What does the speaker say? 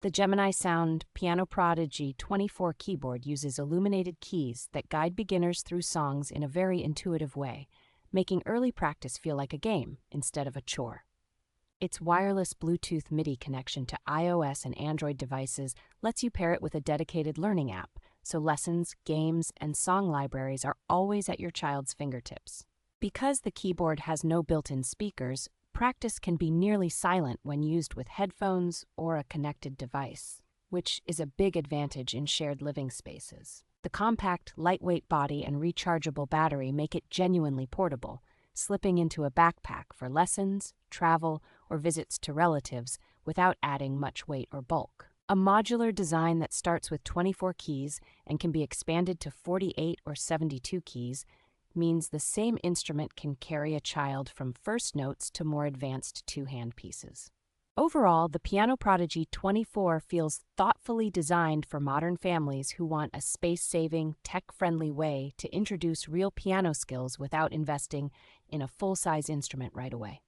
The Gemini Sound PianoProdigy 24 keyboard uses illuminated keys that guide beginners through songs in a very intuitive way, making early practice feel like a game instead of a chore. Its wireless Bluetooth MIDI connection to iOS and Android devices lets you pair it with a dedicated learning app, so lessons, games, and song libraries are always at your child's fingertips. Because the keyboard has no built-in speakers, practice can be nearly silent when used with headphones or a connected device, which is a big advantage in shared living spaces. The compact, lightweight body and rechargeable battery make it genuinely portable, slipping into a backpack for lessons, travel, or visits to relatives without adding much weight or bulk. A modular design that starts with 24 keys and can be expanded to 48 or 72 keys means the same instrument can carry a child from first notes to more advanced two-hand pieces. Overall, the PianoProdigy 24 feels thoughtfully designed for modern families who want a space-saving, tech-friendly way to introduce real piano skills without investing in a full-size instrument right away.